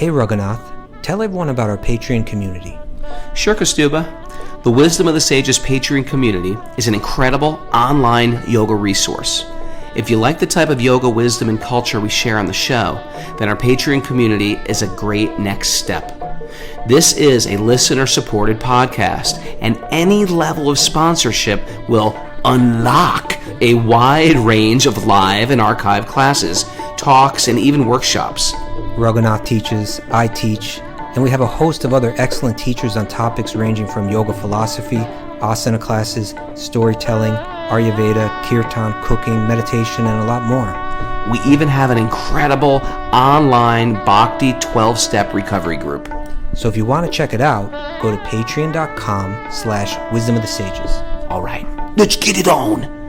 Hey Raghunath, tell everyone about our Patreon community. Sure, Kaustubha. The Wisdom of the Sages Patreon community is an incredible online yoga resource. If you like the type of yoga wisdom and culture we share on the show, then our Patreon community is a great next step. This is a listener-supported podcast, and any level of sponsorship will unlock a wide range of live and archived classes, talks, and even workshops. Raghunath teaches, I teach, and we have a host of other excellent teachers on topics ranging from yoga philosophy, asana classes, storytelling, Ayurveda, kirtan, cooking, meditation, and a lot more. We even have an incredible online Bhakti 12-step recovery group. So if you want to check it out, go to patreon.com/wisdom of the sages. All right, let's get it on.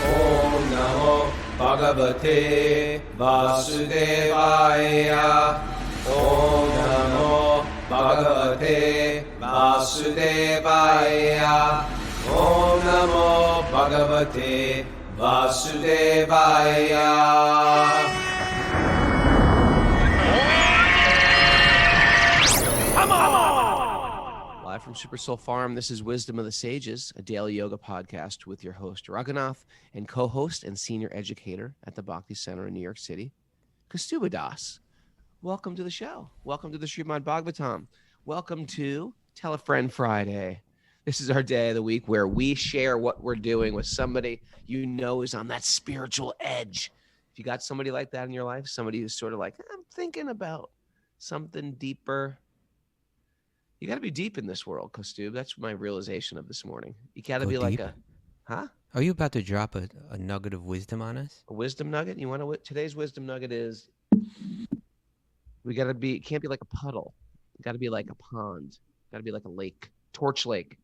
Om Namo Bhagavate Vasudevaya. Om Namo Bhagavate Vasudevaya. Om Namo Bhagavate Vasudevaya. Live from Super Soul Farm, this is Wisdom of the Sages, a daily yoga podcast with your host, Raghunath, and co-host and senior educator at the Bhakti Center in New York City, Kaustubha Das. Welcome to the show. Welcome to the Srimad Bhagavatam. Welcome to Tell a Friend Friday. This is our day of the week where we share what we're doing with somebody you know is on that spiritual edge. If you got somebody like that in your life, somebody who's sort of like, I'm thinking about something deeper. You got to be deep in this world, Kaustubha. That's my realization of this morning. You got to be like deep? Huh? Are you about to drop a nugget of wisdom on us? A wisdom nugget? You want to? Today's wisdom nugget is we got to be. It can't be like a puddle. It got to be like a pond. Got to be like a lake, Torch Lake.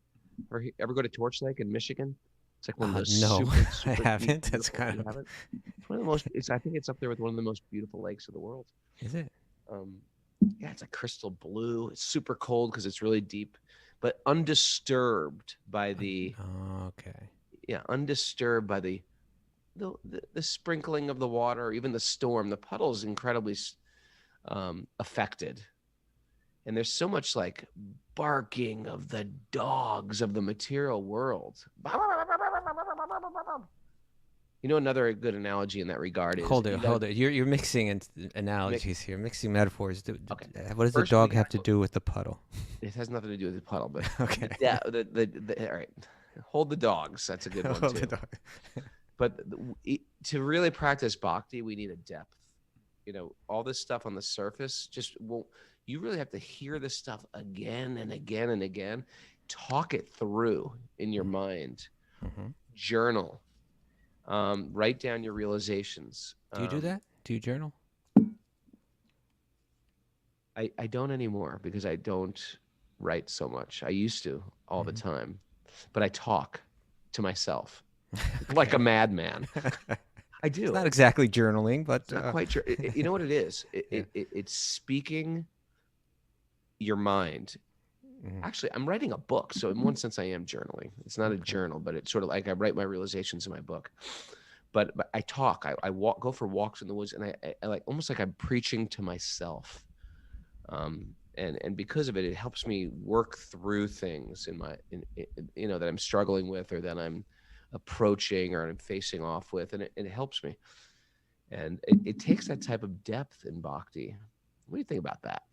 Ever go to Torch Lake in Michigan? It's like one of those. No, super I haven't. That's kind of. It's one of the most. I think it's up there with one of the most beautiful lakes of the world. Is it? Yeah, it's like crystal blue. It's super cold because it's really deep, but undisturbed by the. Oh, okay. Yeah, undisturbed by the sprinkling of the water, or even the storm. The puddle is incredibly affected, and there's so much like barking of the dogs of the material world. You know, another good analogy in that regard is... Hold it. You're mixing analogies here, mixing metaphors. Okay. What does the dog have to do with the puddle? It has nothing to do with the puddle, but... Okay. Yeah, all right. Hold the dogs. That's a good one, Hold too. the dog. But to really practice bhakti, we need a depth. You know, all this stuff on the surface just won't... You really have to hear this stuff again and again and again. Talk it through in your mind. Mm-hmm. Journal. Write down your realizations. Do you do that? Do you journal? I don't anymore because I don't write so much. I used to all the time, but I talk to myself like a madman. I do. It's not exactly journaling, but It's not quite sure. You know what it is? It's speaking your mind. Actually, I'm writing a book, so in one sense, I am journaling. It's not a journal, but it's sort of like I write my realizations in my book. But I talk. I walk, go for walks in the woods, and I like almost like I'm preaching to myself. And because of it, it helps me work through things you know, that I'm struggling with, or that I'm approaching, or I'm facing off with, and it helps me. And it takes that type of depth in bhakti. What do you think about that?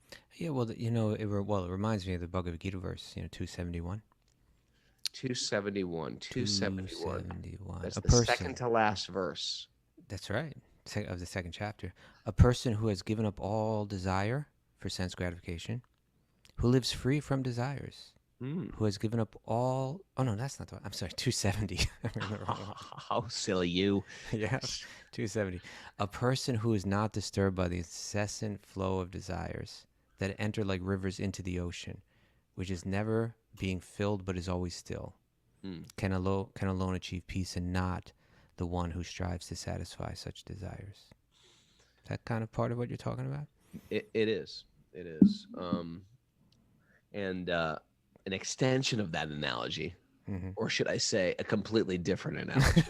yeah. Well, you know, it reminds me of the Bhagavad Gita verse, 271. 271. 271. That's A the person, second to last verse. That's right. Of the second chapter. A person who has given up all desire for sense gratification, who lives free from desires, who has given up all... Oh, no, that's not the one. I'm sorry, 270. How silly you. Yeah, 270. A person who is not disturbed by the incessant flow of desires that enter like rivers into the ocean, which is never being filled but is always still, can alone achieve peace, and not the one who strives to satisfy such desires. Is that kind of part of what you're talking about? It is. It is. And an extension of that analogy, or should I say a completely different analogy.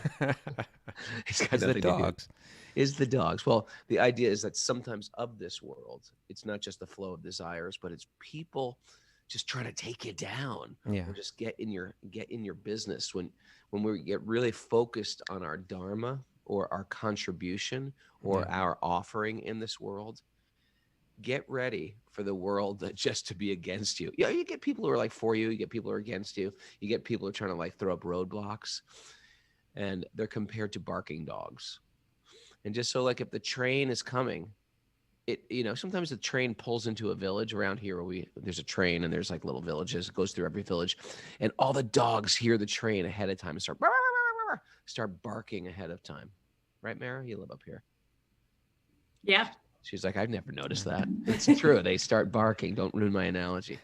It's got the nothing to do. dogs. is the dogs. Well, the idea is that sometimes of this world, it's not just the flow of desires, but it's people just trying to take you down Yeah. or just get in your business. When we get really focused on our dharma or our contribution or Yeah. our offering in this world, get ready for the world that just to be against you. Yeah, you get people who are like for you, you get people who are against you, you get people who are trying to like throw up roadblocks, and they're compared to barking dogs. And just so like if the train is coming, sometimes the train pulls into a village around here where there's a train and there's like little villages. It goes through every village, and all the dogs hear the train ahead of time and start barking ahead of time. Right, Mara? You live up here. Yeah. She's like, I've never noticed that. It's true. They start barking. Don't ruin my analogy.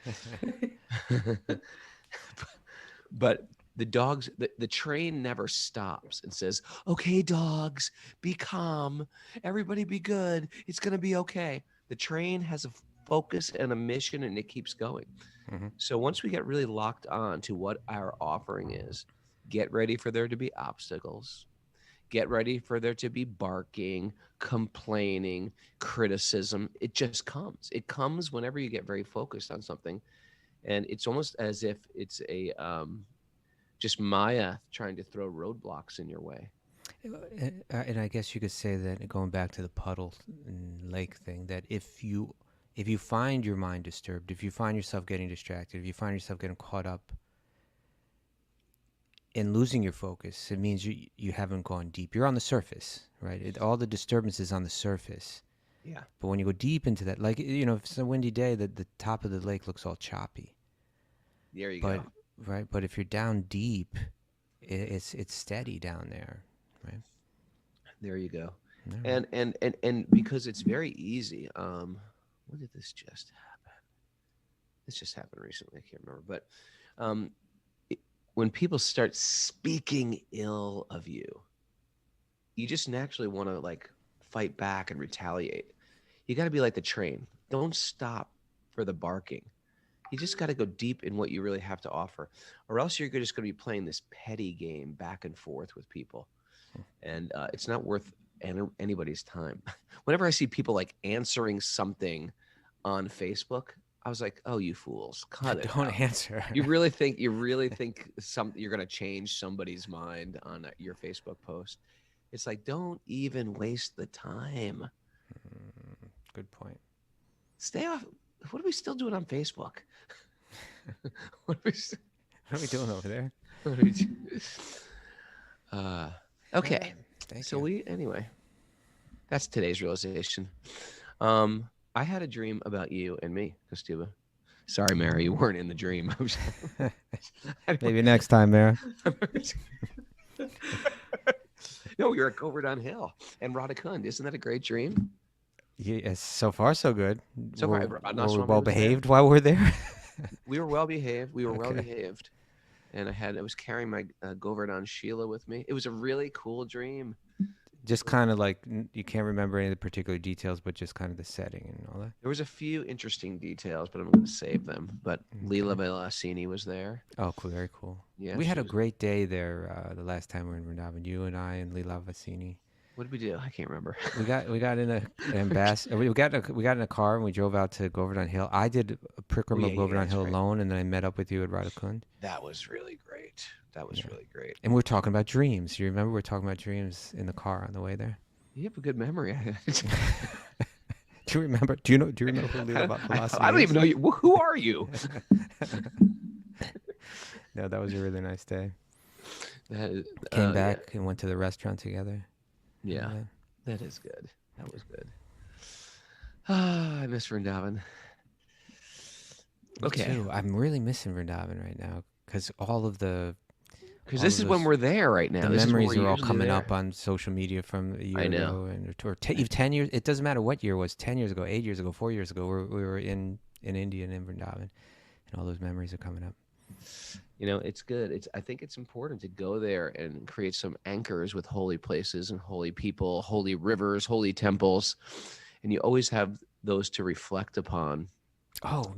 But the train never stops and says, okay, dogs, be calm. Everybody be good. It's going to be okay. The train has a focus and a mission, and it keeps going. Mhm. So once we get really locked on to what our offering is, get ready for there to be obstacles. Get ready for there to be barking, complaining, criticism. It just comes. It comes whenever you get very focused on something. And it's almost as if it's a just Maya trying to throw roadblocks in your way. And I guess you could say that, going back to the puddle and lake thing, that if you find your mind disturbed, if you find yourself getting distracted, if you find yourself getting caught up in losing your focus, it means you haven't gone deep. You're on the surface, right? All the disturbance is on the surface. Yeah. But when you go deep into that, like, if it's a windy day, the top of the lake looks all choppy. There you But go. right, but if you're down deep, it's steady down there, right? There you go. Yeah. And because it's very easy. When did this just happen? This just happened recently. I can't remember. But when people start speaking ill of you, you just naturally want to like fight back and retaliate. You got to be like the train. Don't stop for the barking. You just got to go deep in what you really have to offer, or else you're just going to be playing this petty game back and forth with people, and it's not worth anybody's time. Whenever I see people like answering something on Facebook, I was like, "Oh, you fools! Cut it Don't out. answer. You really think you're going to change somebody's mind on your Facebook post? It's like, don't even waste the time. Good point. Stay off. What are we still doing on Facebook? What What are we doing over there? are we doing? Okay. Thank So you. anyway, that's today's realization. I had a dream about you and me, Kaustubha. Sorry, Mary, you weren't in the dream. Maybe next time, Mara. No, we were at Govardhan Hill and Radhakund. Isn't that a great dream? Yes, so far so good. So far, Were not so we far well was there. behaved while we're there? We were well behaved. We were well Okay. behaved. And I was carrying my Govardhan Sheila with me. It was a really cool dream. Just kind of like, you can't remember any of the particular details, but just kind of the setting and all that. There was a few interesting details, but I'm going to save them. But Leela Vilasini was there. Oh, cool, very cool. Yeah, We had she a was- great day there the last time we were in Vrindavan. You and I and Leela Vassini. What did we do? I can't remember. We got in we got in a car and we drove out to Govardhan Hill. I did a Prikram yeah, of yeah, Govardhan that's Hill right. alone, and then I met up with you at Radhakund. That was really great. That was really great. And we were talking about dreams. You remember we were talking about dreams in the car on the way there? You have a good memory. Do you remember? Do you know who Leela Vassini I don't even know you. Who are you? No, that was a really nice day. That is, Came back and went to the restaurant together. Yeah, Yeah. that is good. That was good. Ah, I miss Vrindavan. Me Okay. too. I'm really missing Vrindavan right now because all of the Because all this of is when those- we're there right now. the This is when memories we're are all usually coming there. up on social media from a year I know. ago, and or 10 years. It doesn't matter what year it was. 10 years ago, 8 years ago, 4 years ago. We were in India and in Vrindavan, and all those memories are coming up. You know, it's good. I think it's important to go there and create some anchors with holy places and holy people, holy rivers, holy temples, and you always have those to reflect upon. Oh,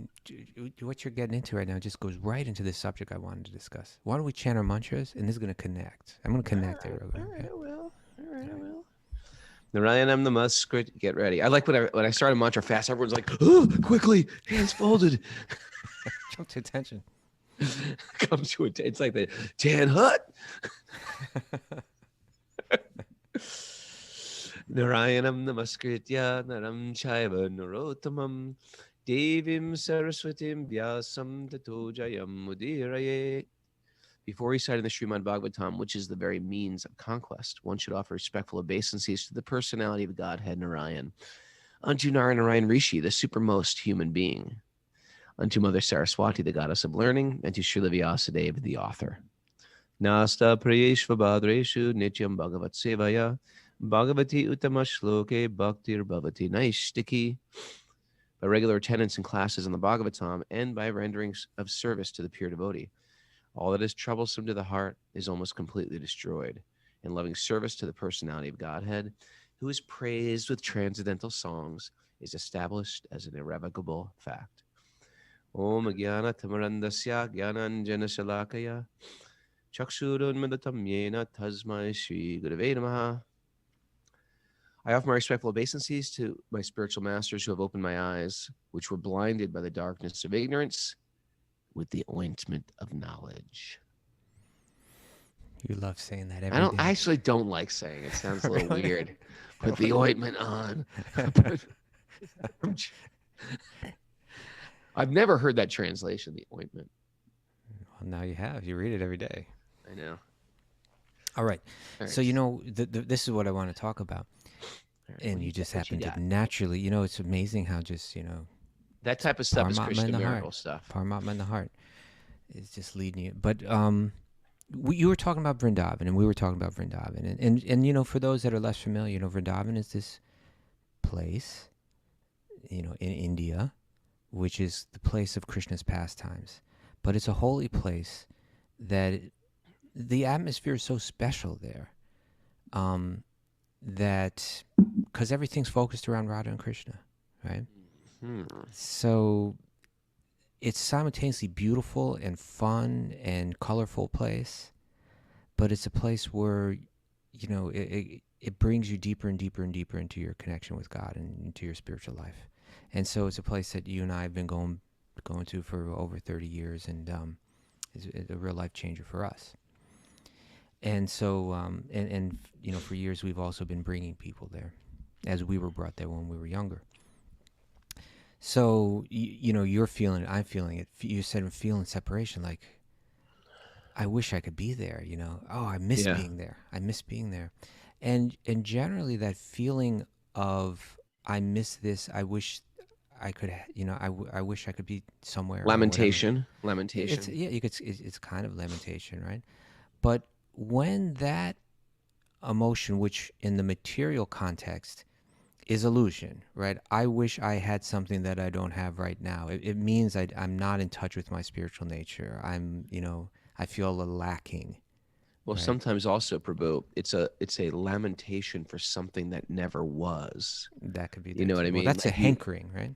what you're getting into right now just goes right into this subject I wanted to discuss. Why don't we chant our mantras, and this is going to connect. I'm going to connect it. All right, I will. All right, I will. Narayanam Namaskrit. Get ready. I like when I start a mantra fast, everyone's like, oh, quickly, hands folded. Jump to attention. Comes to it. It's like the Tan Hut. Narayanam Namaskritya Naram Chaiva Narotamam Devim Saraswatim Vyasam Tato Jayam Mudiraye. Before reciting the Srimad Bhagavatam, which is the very means of conquest, one should offer respectful obeisances to the personality of Godhead Narayan, unto Narayan Rishi, the supermost human being, unto Mother Saraswati, the goddess of learning, and to Srila Vyasadeva, the author. Nasta prayeshva bhadreshu nityam bhagavat sevaya bhagavati uttama shloke bhaktir bhavati naishtiki. By regular attendance in classes in the Bhagavatam and by renderings of service to the pure devotee, all that is troublesome to the heart is almost completely destroyed, and loving service to the personality of Godhead, who is praised with transcendental songs, is established as an irrevocable fact. Om Jnana Tamarandasya Jnananjana Shalakaya Chakshurunmadatam Yena Tasmai Shri Gurave Namaha. I offer my respectful obeisances to my spiritual masters who have opened my eyes, which were blinded by the darkness of ignorance, with the ointment of knowledge. You love saying that every day. I actually don't like saying it. Sounds a little Really? weird. Put the ointment on. I've never heard that translation, the ointment. Well, now you have. You read it every day. I know. All right. All right. So, this is what I want to talk about. All right, And what you do just what happen to got? naturally, it's amazing how just, That type of stuff is Paramatma in Krishna the heart. miracle stuff. Paramatma in the heart is just leading you. But you were talking about Vrindavan, and we were talking about Vrindavan. And for those that are less familiar, Vrindavan is this place, in India, which is the place of Krishna's pastimes. But it's a holy place that the atmosphere is so special there, that because everything's focused around Radha and Krishna, right? So it's simultaneously beautiful and fun and colorful place, but it's a place where, it brings you deeper and deeper and deeper into your connection with God and into your spiritual life. And so it's a place that you and I have been going to for over 30 years, and is a real life changer for us. And so, for years we've also been bringing people there, as we were brought there when we were younger. So, you're feeling it, I'm feeling it. You said I'm feeling separation, like, I wish I could be there, Oh, I miss being there. I miss being there. And generally that feeling of, I miss this, I wish I could, I wish I could be somewhere. Lamentation. It's kind of lamentation, right? But when that emotion, which in the material context is illusion, right? I wish I had something that I don't have right now. It means I'm not in touch with my spiritual nature. I feel a little lacking. Well, Right. sometimes also, Prabhu, it's a lamentation for something that never was. That could be. You know what I mean? Well, that's Like a hankering, right?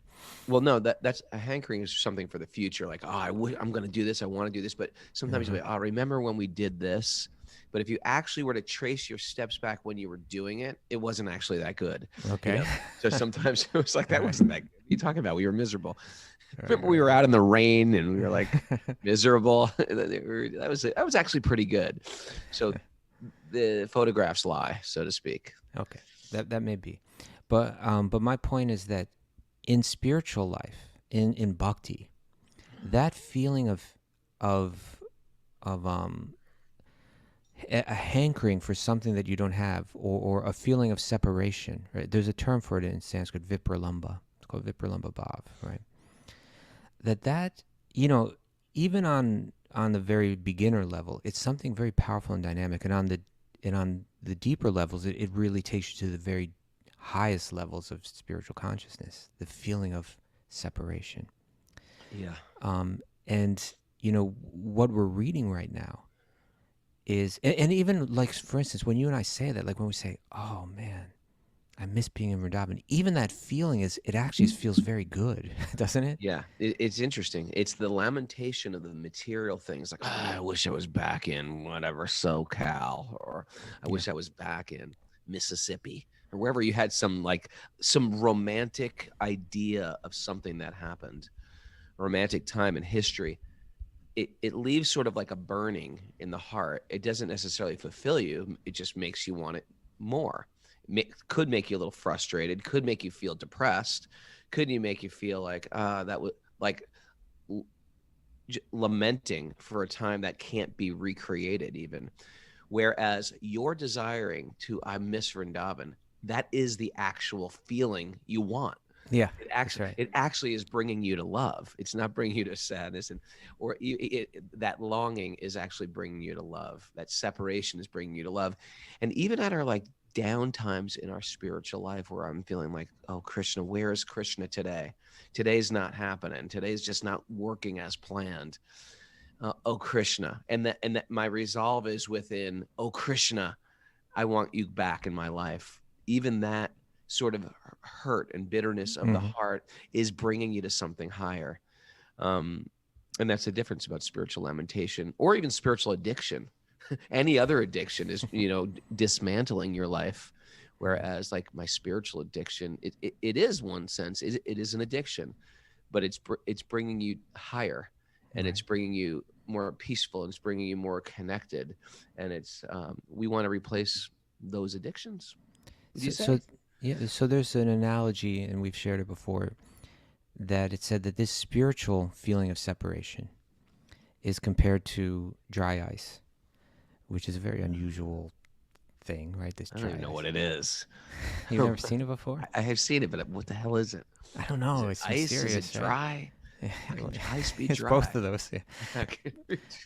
Well, no, that's a hankering is something for the future. Like, I'm going to do this. I want to do this. But sometimes you're like, remember when we did this? But if you actually were to trace your steps back when you were doing it, it wasn't actually that good. Okay. So sometimes it was like, that wasn't that good. What are you talking about? We were miserable. Remember we were out in the rain and we were like miserable. That was actually pretty good. So the photographs lie, so to speak. Okay, that may be, but my point is that in spiritual life, in bhakti, that feeling of a hankering for something that you don't have, or a feeling of separation, right? There's a term for it in Sanskrit, vipralamba. It's called vipralamba bhav, right? That even on the very beginner level, it's something very powerful and dynamic, and on the deeper levels, it really takes you to the very highest levels of spiritual consciousness, the feeling of separation. Yeah. And what we're reading right now is, and even like, for instance, when you and I say that, like when we say, oh man, I miss being in Vrindavan, even that feeling it actually feels very good, doesn't it? Yeah, it's interesting. It's the lamentation of the material things, like, I wish I was back in whatever SoCal, or I wish I was back in Mississippi, or wherever you had some romantic idea of something that happened, a romantic time in history, it leaves sort of like a burning in the heart. It doesn't necessarily fulfill you. It just makes you want it more. Could make you a little frustrated, could make you feel depressed, could you make you feel like that was like lamenting for a time that can't be recreated even. Whereas you're desiring to, I miss Vrindavan, that is the actual feeling you want. Yeah, It actually is bringing you to love. It's not bringing you to sadness, that longing is actually bringing you to love. That separation is bringing you to love. And even at our like down times in our spiritual life where I'm feeling like, oh, Krishna, where is Krishna today? Today's not happening. Today's just not working as planned. Oh, Krishna. And that my resolve is within, oh, Krishna, I want you back in my life. Even that sort of hurt and bitterness of the heart is bringing you to something higher. And that's the difference about spiritual lamentation or even spiritual addiction. Any other addiction is, dismantling your life. Whereas like my spiritual addiction, it is one sense, it is an addiction, but it's bringing you higher, and it's bringing you more peaceful, and it's bringing you more connected. And it's, we want to replace those addictions. So there's an analogy, and we've shared it before, that it said that this spiritual feeling of separation is compared to dry ice, which is a very unusual thing, right? This I dry don't even know ice. what it is. You've never seen it before? I have seen it, but what the hell is it? I don't know. Is It's it ice? mysterious. Is it dry? How can ice be It's dry? both of those. Yeah.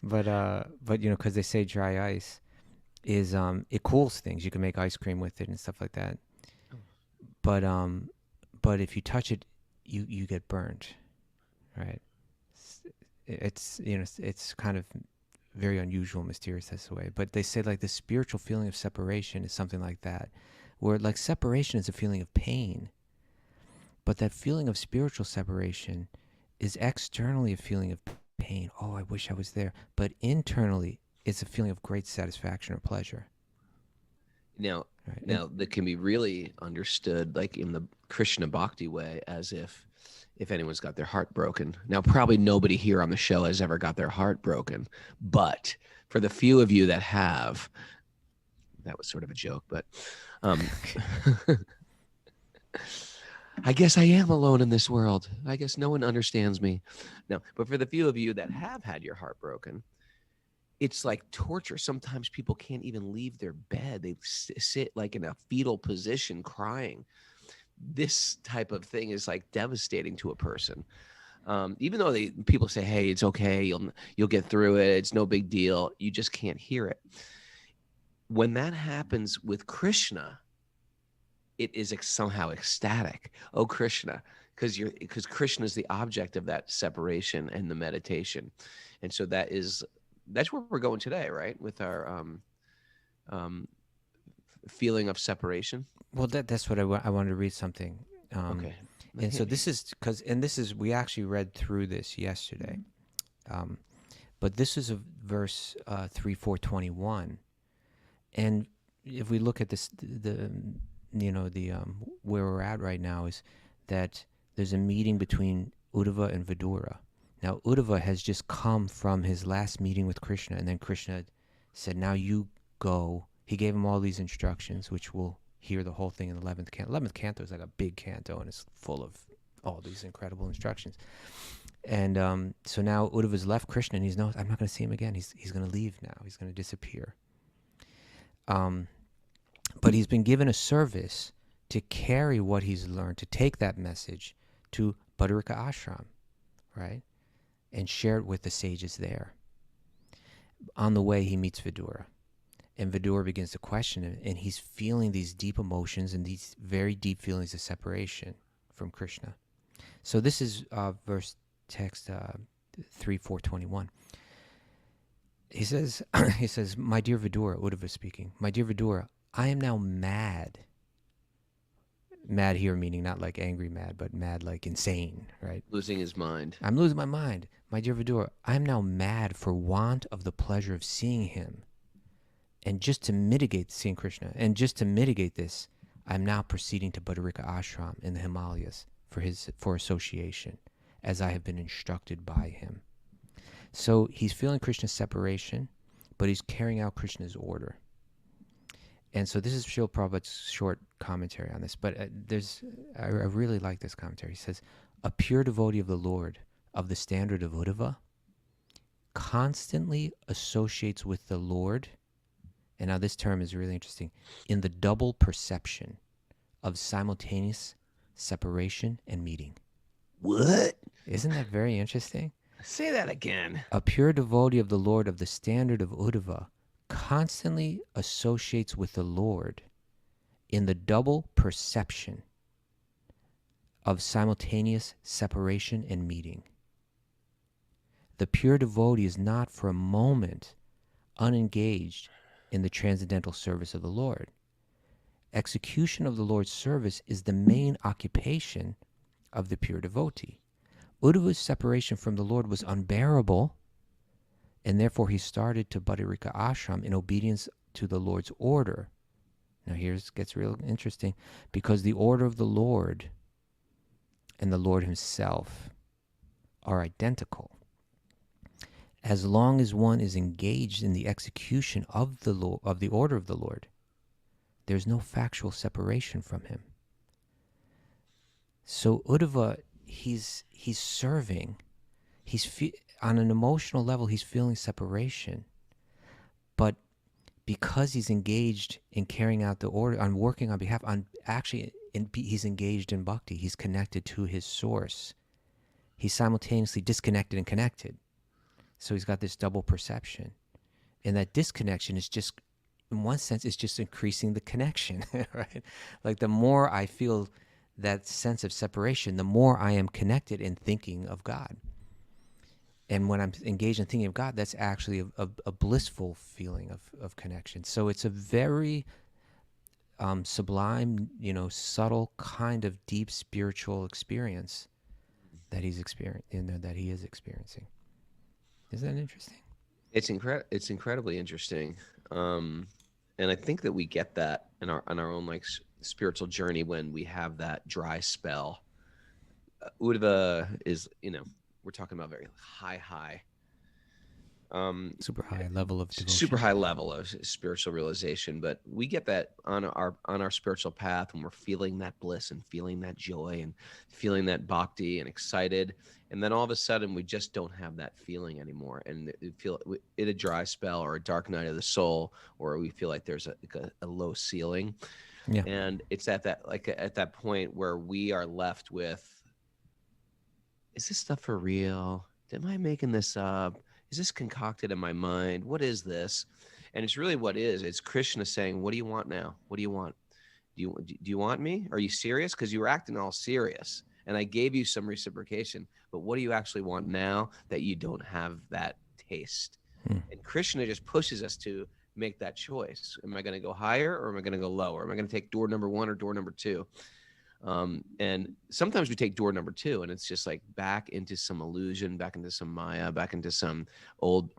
But because they say dry ice is it cools things. You can make ice cream with it and stuff like that. But if you touch it, you get burned, right? It's kind of very unusual, mysterious this way. But they say like the spiritual feeling of separation is something like that, where like separation is a feeling of pain, but that feeling of spiritual separation is externally a feeling of pain. Oh, I wish I was there. But internally, it's a feeling of great satisfaction or pleasure. Now, Right. now that can be really understood like in the Krishna Bhakti way, as if anyone's got their heart broken. Now, probably nobody here on the show has ever got their heart broken, but for the few of you that have, that was sort of a joke, but I guess I am alone in this world. I guess no one understands me. No, but for the few of you that have had your heart broken, it's like torture. Sometimes people can't even leave their bed. They sit like in a fetal position crying. This type of thing is like devastating to a person. Even though people say, hey, it's okay. You'll get through it. It's no big deal. You just can't hear it. When that happens with Krishna, it is somehow ecstatic. Oh, Krishna, because Krishna is the object of that separation and the meditation. And so that's where we're going today, right? With our feeling of separation. Well, that's what I wanted to read something. Okay. And so this is we actually read through this yesterday, but this is a verse 3:4:21, and if we look at this, where we're at right now is that there's a meeting between Uddhava and Vidura. Now, Uddhava has just come from his last meeting with Krishna, and then Krishna said, now you go. He gave him all these instructions, which we'll hear the whole thing in the 11th canto. 11th canto is like a big canto, and it's full of all these incredible instructions. And so now Uddhava's left Krishna, and he's I'm not going to see him again. He's going to leave now. He's going to disappear. But he's been given a service to carry what he's learned, to take that message to Bhadarika Ashram, right? And share it with the sages there. On the way, he meets Vidura. And Vidura begins to question him, and he's feeling these deep emotions and these very deep feelings of separation from Krishna. So this is verse text 3:4:21. He says, my dear Vidura, Uddhava speaking, my dear Vidura, I am now mad. Mad here meaning not like angry mad, but mad like insane, right? Losing his mind. I'm losing my mind. My dear Vidura, I am now mad for want of the pleasure of seeing him. And just to mitigate seeing Krishna, and just to mitigate this, I'm now proceeding to Butterika Ashram in the Himalayas for association, as I have been instructed by him. So he's feeling Krishna's separation, but he's carrying out Krishna's order. And so this is Srila Prabhupada's short commentary on this, but I really like this commentary. He says, a pure devotee of the Lord, of the standard of Uddhava, constantly associates with the Lord, and now this term is really interesting, in the double perception of simultaneous separation and meeting. What? Isn't that very interesting? Say that again. A pure devotee of the Lord, of the standard of Uddhava, constantly associates with the Lord in the double perception of simultaneous separation and meeting. The pure devotee is not for a moment unengaged in the transcendental service of the Lord. Execution of the Lord's service is the main occupation of the pure devotee. Uddhava's separation from the Lord was unbearable, and therefore he started to Butterika Ashram in obedience to the Lord's order. Now here's gets real interesting, because the order of the Lord and the Lord himself are identical. As long as one is engaged in the execution of the order of the Lord, there's no factual separation from him. So Uddhava, he's serving, on an emotional level, he's feeling separation, but because he's engaged in carrying out the order, on working on behalf, he's engaged in bhakti. He's connected to his source. He's simultaneously disconnected and connected. So he's got this double perception. And that disconnection is just, in one sense, it's just increasing the connection, right? Like the more I feel that sense of separation, the more I am connected in thinking of God. And when I'm engaged in thinking of God, that's actually a blissful feeling of connection. So it's a very sublime, subtle kind of deep spiritual experience that he is experiencing. Isn't that interesting? It's incredibly interesting, and I think that we get that on our own spiritual journey when we have that dry spell. Uddhava is, we're talking about very high, super high level of devotion. Super high level of spiritual realization. But we get that on our spiritual path when we're feeling that bliss and feeling that joy and feeling that bhakti and excited. And then all of a sudden we just don't have that feeling anymore. And we feel in a dry spell or a dark night of the soul, or we feel like there's a low ceiling. Yeah. And it's at that point where we are left with, is this stuff for real? Am I making this up? Is this concocted in my mind? What is this? And it's really what is. It's Krishna saying, what do you want now? What do you want? Do you want me? Are you serious? Because you were acting all serious. And I gave you some reciprocation. But what do you actually want now that you don't have that taste? And Krishna just pushes us to make that choice. Am I going to go higher or am I going to go lower? Am I going to take door number 1 or door number 2? And sometimes we take door number 2 and it's just like back into some illusion, back into some maya, back into some old,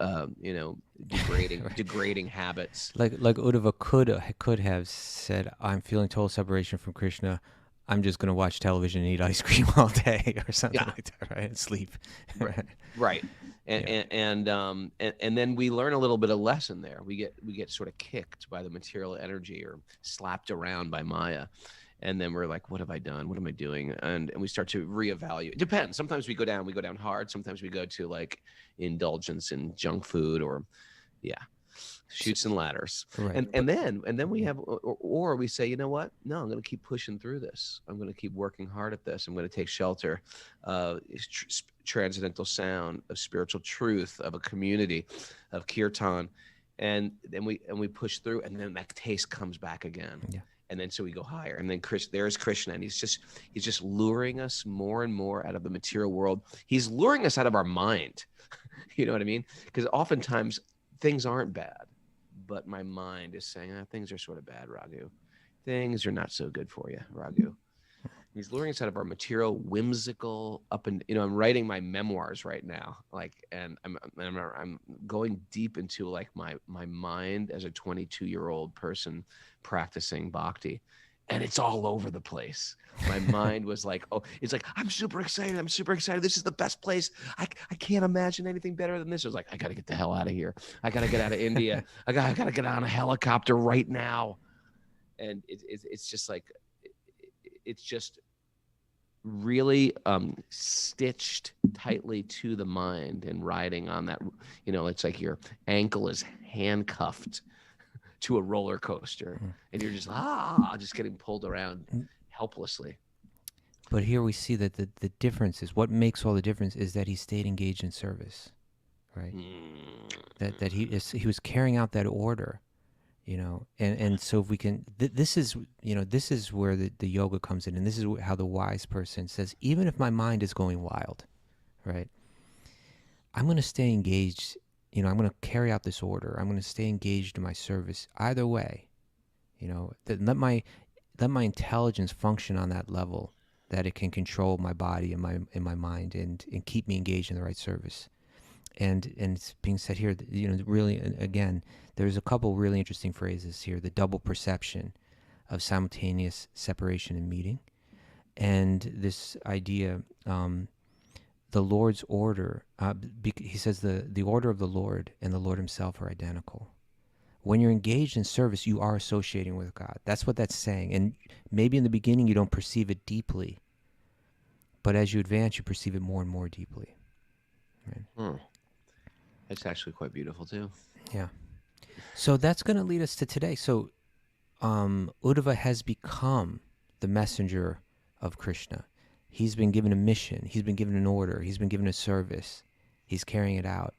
degrading, right. Degrading habits. Like Uddhava could have said, I'm feeling total separation from Krishna. I'm just going to watch television and eat ice cream all day or something like that, right? And sleep. Right. And then we learn a little bit of lesson there. We get sort of kicked by the material energy or slapped around by Maya. And then we're like, what have I done? What am I doing? And we start to reevaluate. It depends. Sometimes we go down hard. Sometimes we go to like indulgence in junk food or shoots and ladders. Right. And then we have, or we say, you know what? No, I'm going to keep pushing through this. I'm going to keep working hard at this. I'm going to take shelter of transcendental sound, of spiritual truth, of a community, of kirtan. And then we push through, and then that taste comes back again. Yeah. And then so we go higher, and then there's Krishna, and he's just luring us more and more out of the material world. He's luring us out of our mind. You know what I mean? Because oftentimes things aren't bad, but my mind is saying, things are sort of bad, Raghu. Things are not so good for you, Raghu. He's luring us out of our material, whimsical, I'm writing my memoirs right now, and I'm going deep into my mind as a 22-year-old person practicing bhakti, and it's all over the place. My mind was like, oh, it's like, I'm super excited. I'm super excited. This is the best place. I can't imagine anything better than this. I was like, I got to get the hell out of here. I got to get out of India. I got to get on a helicopter right now. And it's just like, it's just really stitched tightly to the mind and riding on that, it's like your ankle is handcuffed to a roller coaster and you're just getting pulled around helplessly. But here we see that the difference is, what makes all the difference is that he stayed engaged in service, right? That he was carrying out that order, and so if we can, this is where the yoga comes in, and this is how the wise person says, even if my mind is going wild, right, I'm going to stay engaged. I'm going to carry out this order. I'm going to stay engaged in my service either way. Let my intelligence function on that level that it can control my body and my mind and keep me engaged in the right service. And it's being said here, really, again, there's a couple really interesting phrases here: the double perception of simultaneous separation and meeting, and this idea. The Lord's order, he says the order of the Lord and the Lord himself are identical. When you're engaged in service, you are associating with God. That's what that's saying. And maybe in the beginning you don't perceive it deeply, but as you advance, you perceive it more and more deeply. Right? It's actually quite beautiful too. Yeah. So that's going to lead us to today. So Uddhava has become the messenger of Krishna. He's been given a mission. He's been given an order. He's been given a service. He's carrying it out.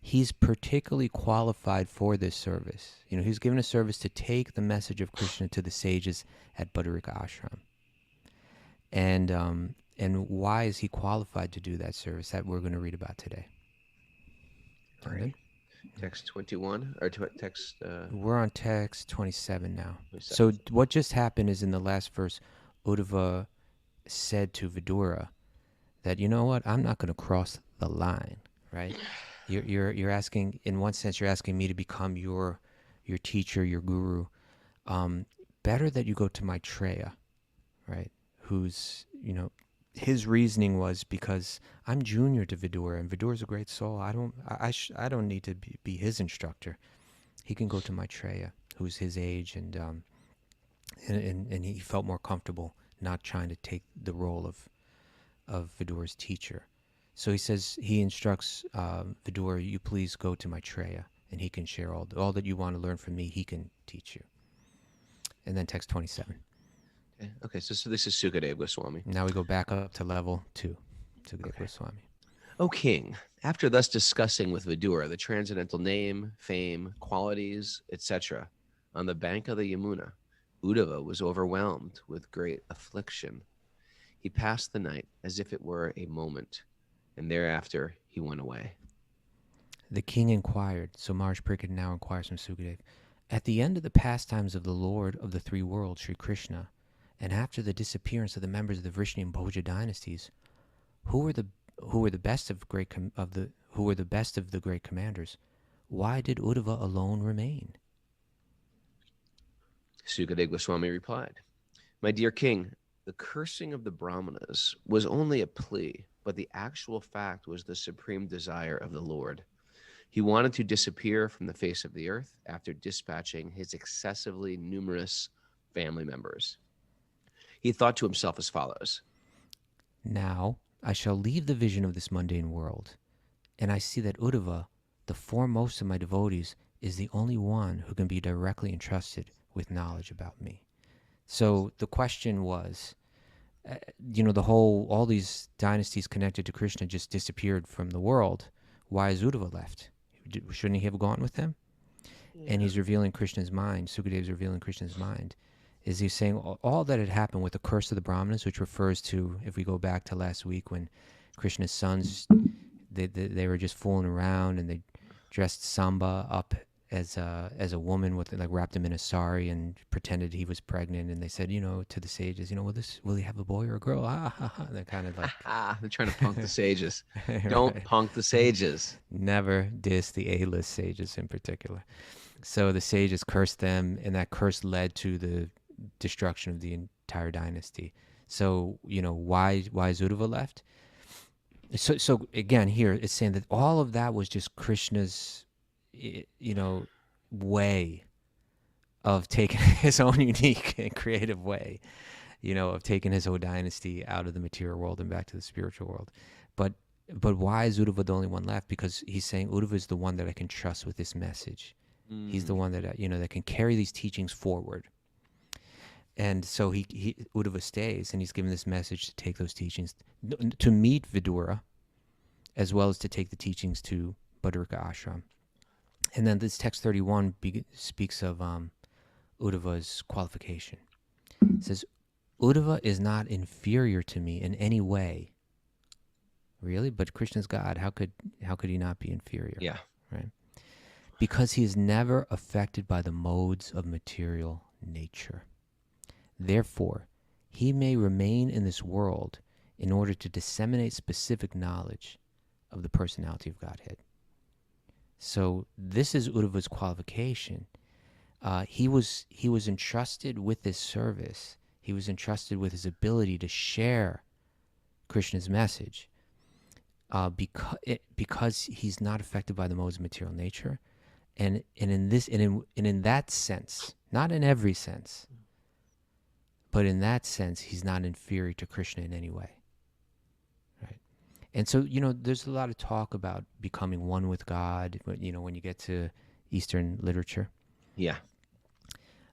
He's particularly qualified for this service. He's given a service to take the message of Krishna to the sages at Bhakti-yogi ashram. And why is he qualified to do that service? That we're going to read about today. All right. Text 21 or text. We're on text 27 now. 27. So what just happened is in the last verse, Uddhava said to Vidura that, you know what, I'm not going to cross the line, right? You're asking, in one sense, you're asking me to become your teacher, your guru. Better that you go to Maitreya, right? Who's, his reasoning was because I'm junior to Vidura, and Vidura's a great soul. I don't need to be his instructor. He can go to Maitreya, who's his age, and he felt more comfortable not trying to take the role of Vidura's teacher. So he instructs Vidura, you please go to Maitreya, and he can share all that you want to learn from me, he can teach you. And then text 27. Okay, so this is Sukadeva Goswami. Now we go back up to level 2, Sukadeva Goswami. O king, after thus discussing with Vidura the transcendental name, fame, qualities, etc., on the bank of the Yamuna, Uddhava was overwhelmed with great affliction. He passed the night as if it were a moment, and thereafter he went away. The king inquired, so Maharaj Parikshit now inquires from Sukadeva, at the end of the pastimes of the Lord of the three worlds, Sri Krishna, and after the disappearance of the members of the Vrishni and Bhoja dynasties, who were the best of the great commanders? Why did Uddhava alone remain? Sukadeva Goswami replied, my dear king, the cursing of the Brahmanas was only a plea, but the actual fact was the supreme desire of the Lord. He wanted to disappear from the face of the earth after dispatching his excessively numerous family members. He thought to himself as follows, now I shall leave the vision of this mundane world, and I see that Uddhava, the foremost of my devotees, is the only one who can be directly entrusted with knowledge about me. So the question was, all these dynasties connected to Krishna just disappeared from the world. Why is Uddhava left? Shouldn't he have gone with them? Yeah. And he's revealing Krishna's mind. Sukadeva's revealing Krishna's mind. Is he's saying all that had happened with the curse of the Brahmanas, which refers to, if we go back to last week when Krishna's sons, they were just fooling around and they dressed Samba up as a woman with, like, wrapped him in a sari and pretended he was pregnant, and they said, to the sages, will he have a boy or a girl? They're kind of like they're trying to punk the sages. Right. Don't punk the sages. Never diss the A-list sages in particular. So the sages cursed them, and that curse led to destruction of the entire dynasty. So, why is Uddhava left? So again, here it's saying that all of that was just Krishna's, way of taking his own unique and creative way, of taking his whole dynasty out of the material world and back to the spiritual world. But why is Uddhava the only one left? Because he's saying Uddhava is the one that I can trust with this message. He's the one that that can carry these teachings forward. And so Uddhava stays, and he's given this message to take those teachings to meet Vidura, as well as to take the teachings to Badrika Ashram. And then this text 31 speaks of Uddhava's qualification. It says, Uddhava is not inferior to me in any way. Really? But Krishna's God. How could he not be inferior? Yeah. Right? Because he is never affected by the modes of material nature. Therefore, he may remain in this world in order to disseminate specific knowledge of the personality of Godhead. So this is Uddhava's qualification. He was entrusted with this service. He was entrusted with his ability to share Krishna's message. Because he's not affected by the modes of material nature, and in that sense, not in every sense, but in that sense, he's not inferior to Krishna in any way, right? And so there's a lot of talk about becoming one with God. When you get to Eastern literature, Yeah.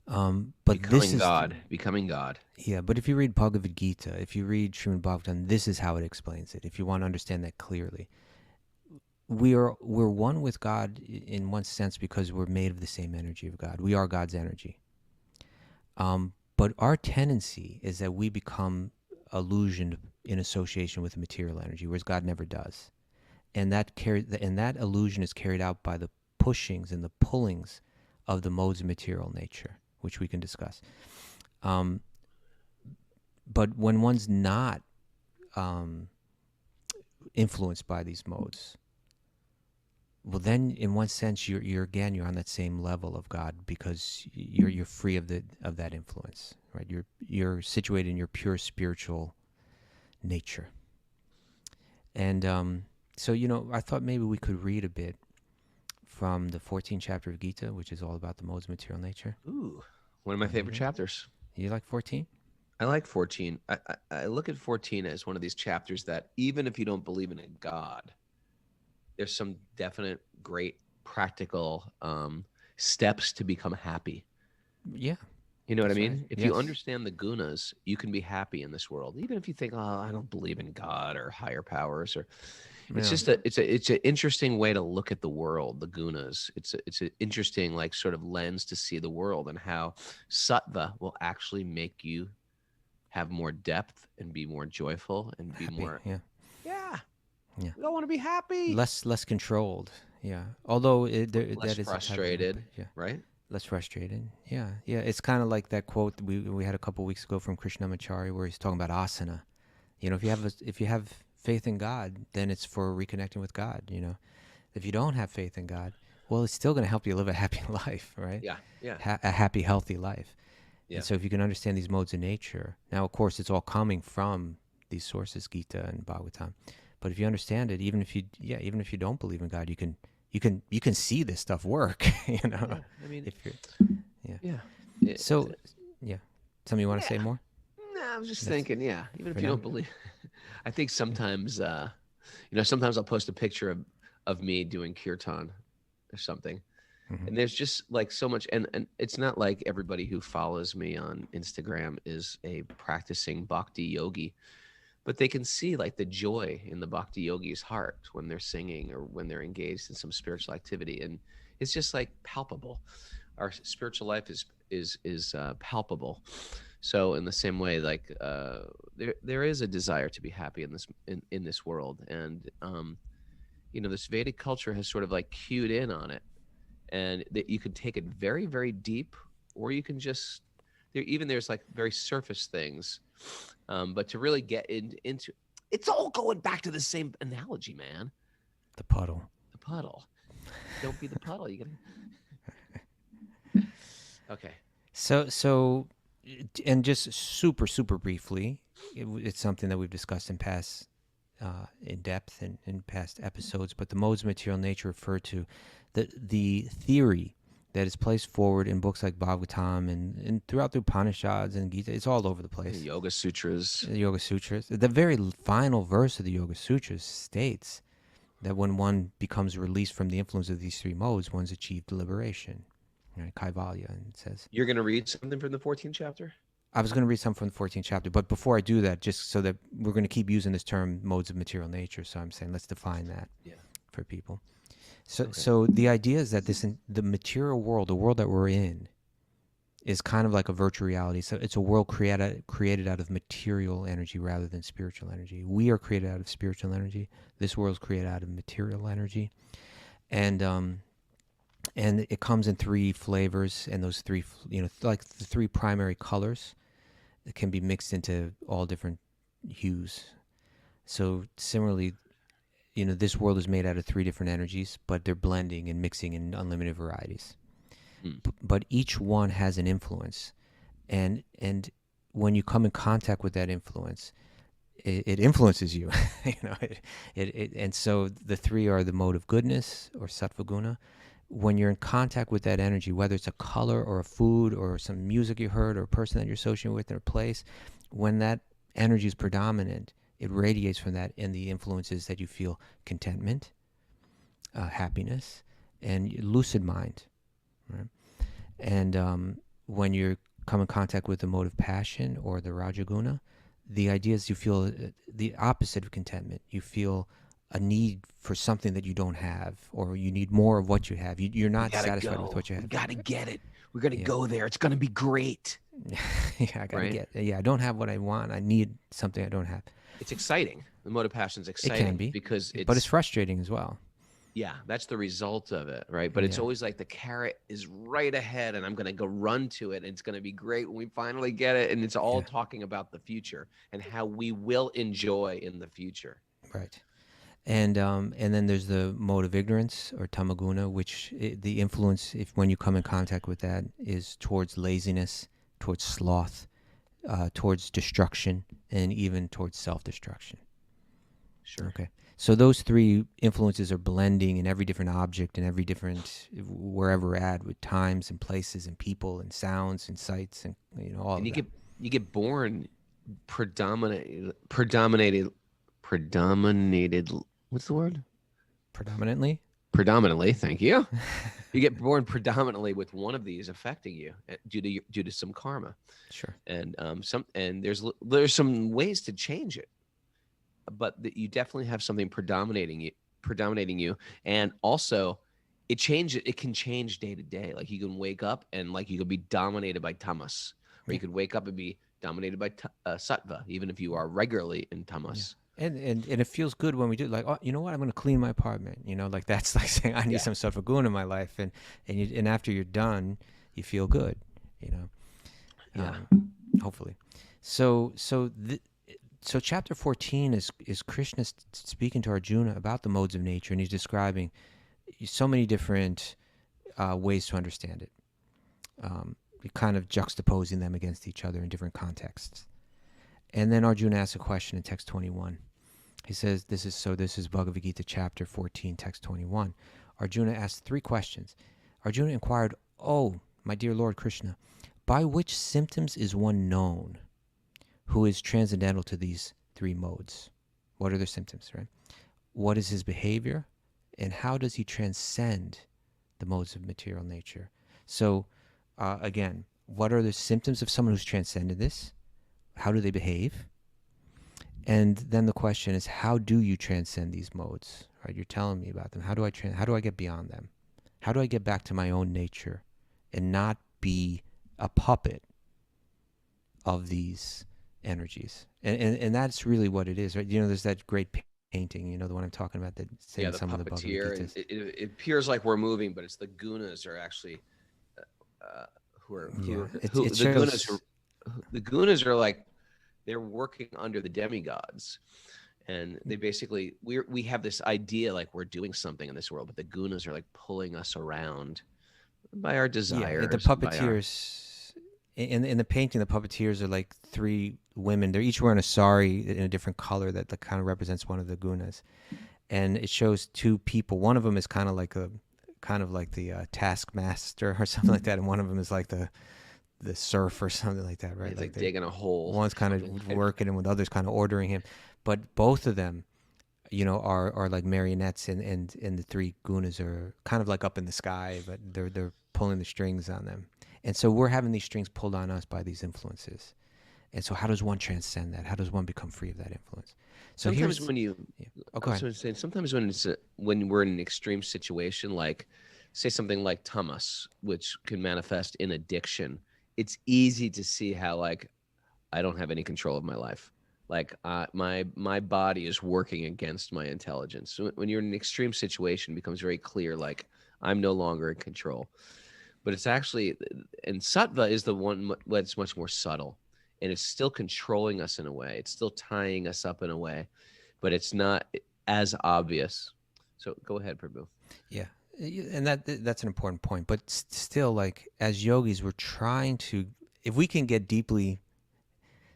But Becoming God. Yeah, but if you read Bhagavad Gita, if you read Srimad Bhagavatam, this is how it explains it. If you want to understand that clearly, we're one with God in one sense because we're made of the same energy of God. We are God's energy. But our tendency is that we become illusioned in association with material energy, whereas God never does, and that illusion is carried out by the pushings and the pullings of the modes of material nature, which we can discuss. But when one's not influenced by these modes, well, then in one sense you're on that same level of God, because you're free of that influence, right? You're situated in your pure spiritual nature. And so I thought maybe we could read a bit from the 14th chapter of Gita, which is all about the modes of material nature. Ooh, one of my favorite chapters. You like 14? I like 14. I look at 14 as one of these chapters that even if you don't believe in a God, there's some definite great practical steps to become happy. Yeah. You know what I That's mean? right. If Yes. you understand the gunas, you can be happy in this world. Even if you think, oh, I don't believe in God or higher powers, or it's Yeah. just it's an interesting way to look at the world, the gunas. It's an interesting sort of lens to see the world, and how sattva will actually make you have more depth and be more joyful and be Happy. more Yeah. We all want to be happy. Less controlled. Yeah. Although Less that is frustrated, a type of, yeah. right? Less frustrated. Yeah. Yeah. It's kind of like that quote we had a couple weeks ago from Krishnamacharya, where he's talking about asana. If you have faith in God, then it's for reconnecting with God. If you don't have faith in God, well, it's still going to help you live a happy life, right? Yeah. A happy, healthy life. Yeah. And so if you can understand these modes of nature, now of course it's all coming from these sources, Gita and Bhagavatam. But if you understand it, even if you don't believe in God, you can see this stuff work. Yeah, I mean, if you're, So, yeah. Something you want to say more? No, I was just thinking, even if you don't believe, I think sometimes, sometimes I'll post a picture of me doing kirtan or something. Mm-hmm. And there's just so much, and it's not like everybody who follows me on Instagram is a practicing Bhakti-yogi, but they can see the joy in the Bhakti-yogi's heart when they're singing or when they're engaged in some spiritual activity. And it's just palpable. Our spiritual life is palpable. So in the same way, there is a desire to be happy in this world. And, this Vedic culture has sort of cued in on it. And that you can take it very, very deep, or you can just there's very surface things, but to really get into it's all going back to the same analogy, man. The puddle. Don't be the puddle. You gotta. Okay. So And just super, super briefly, it's something that we've discussed in past, in depth and in past episodes. But the modes of material nature refer to the theory that is placed forward in books like Bhagavatam and throughout the Upanishads and Gita. It's all over the place. Yoga Sutras. The Yoga Sutras. The very final verse of the Yoga Sutras states that when one becomes released from the influence of these three modes, one's achieved liberation. Right? Kaivalya, and it says. You're going to read something from the 14th chapter? I was going to read some from the 14th chapter, but before I do that, just so that we're going to keep using this term modes of material nature, so I'm saying let's define that for people. So the idea is that the material world, the world that we're in, is kind of like a virtual reality. So it's a world created out of material energy rather than spiritual energy. We are created out of spiritual energy. This world is created out of material energy, and it comes in three flavors, and those three, like the three primary colors, it can be mixed into all different hues. So similarly, this world is made out of three different energies, but they're blending and mixing in unlimited varieties. But each one has an influence, and when you come in contact with that influence, it influences you. And so the three are the mode of goodness or sattva guna. When you're in contact with that energy, whether it's a color or a food or some music you heard or a person that you're associating with or a place, when that energy is predominant, it radiates from that, and the influences that you feel contentment, happiness, and lucid mind. Right? And when you come in contact with the mode of passion or the rajaguna, the idea is you feel the opposite of contentment. You feel a need for something that you don't have, or you need more of what you have. You're not satisfied with what you have. We got to get it. We're going to go there. It's going to be great. I got to I don't have what I want. I need something I don't have. It's exciting. The mode of passion is exciting. It can be. But it's frustrating as well. Yeah, that's the result of it, right? But it's always like the carrot is right ahead, and I'm going to go run to it, and it's going to be great when we finally get it. And it's all talking about the future and how we will enjoy in the future. Right. And then there's the mode of ignorance or tamaguna, which the influence, when you come in contact with that, is towards laziness, towards sloth, towards destruction, and even towards self-destruction. Sure. Okay. So those three influences are blending in every different object and every different, wherever we're at, with times and places and people and sounds and sights and all. And you get born predominated. What's the word? Predominantly. Predominantly. Thank you. You get born predominantly with one of these affecting you due to some karma. Sure. And there's some ways to change it, but you definitely have something predominating you, and also it can change day to day. Like you can wake up and like you could be dominated by tamas, or you could wake up and be dominated by sattva, even if you are regularly in tamas. And it feels good when we do, like, oh, you know what, I'm going to clean my apartment. Like that's like saying I need some sattva guna in my life, and after you're done, you feel good. Hopefully. So chapter 14 is Krishna speaking to Arjuna about the modes of nature, and he's describing so many different ways to understand it. Kind of juxtaposing them against each other in different contexts. And then Arjuna asks a question in text 21. He says, this is Bhagavad Gita chapter 14, text 21. Arjuna asked three questions. Arjuna inquired, "Oh, my dear Lord Krishna, by which symptoms is one known who is transcendental to these three modes? What are their symptoms, right? What is his behavior? And how does he transcend the modes of material nature?" So, again, what are the symptoms of someone who's transcended this? How do they behave? And then the question is, how do you transcend these modes? Right? You're telling me about them. How do I get beyond them? How do I get back to my own nature and not be a puppet of these energies? And that's really what it is, right? There's that great painting, the one I'm talking about, that saying some of the Bhagavad Gita. It appears like we're moving, but it's the gunas are actually the gunas are like, they're working under the demigods, and they basically we have this idea like we're doing something in this world, but the gunas are like pulling us around by our desires. The puppeteers in the painting, the puppeteers are like three women. They're each wearing a sari in a different color that kind of represents one of the gunas, and it shows two people. One of them is kind of like the taskmaster or something like that, and one of them is like the serf or something like that, right? It's like digging a hole. One's kind of working, and with others kind of ordering him. But both of them, are like marionettes, and the three gunas are kind of like up in the sky, but they're pulling the strings on them. And so we're having these strings pulled on us by these influences. And so how does one transcend that? How does one become free of that influence? So sometimes when you, go ahead. saying, sometimes when we're in an extreme situation, like say something like tamas, which can manifest in addiction, it's easy to see how like I don't have any control of my life. Like my body is working against my intelligence. So when you're in an extreme situation, it becomes very clear, like I'm no longer in control. But it's actually, and sattva is the one that's much more subtle, and it's still controlling us in a way. It's still tying us up in a way, but it's not as obvious. So go ahead, Prabhu. Yeah, and that's an important point. But still, like as yogis, we're trying to, if we can get deeply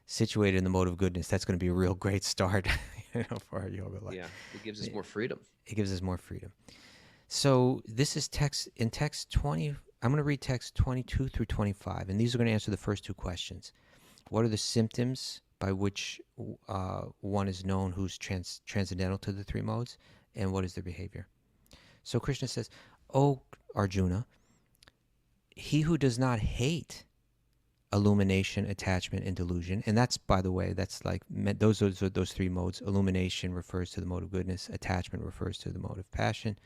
situated in the mode of goodness, that's going to be a real great start for our yoga life. Yeah, it gives us more freedom. It gives us more freedom. So this is text 20. I'm going to read text 22 through 25, and these are going to answer the first two questions. What are the symptoms by which one is known who's transcendental to the three modes, and what is their behavior? So Krishna says, "O Arjuna, he who does not hate illumination, attachment, and delusion," and that's, by the way, that's like those three modes. Illumination refers to the mode of goodness, attachment refers to the mode of passion,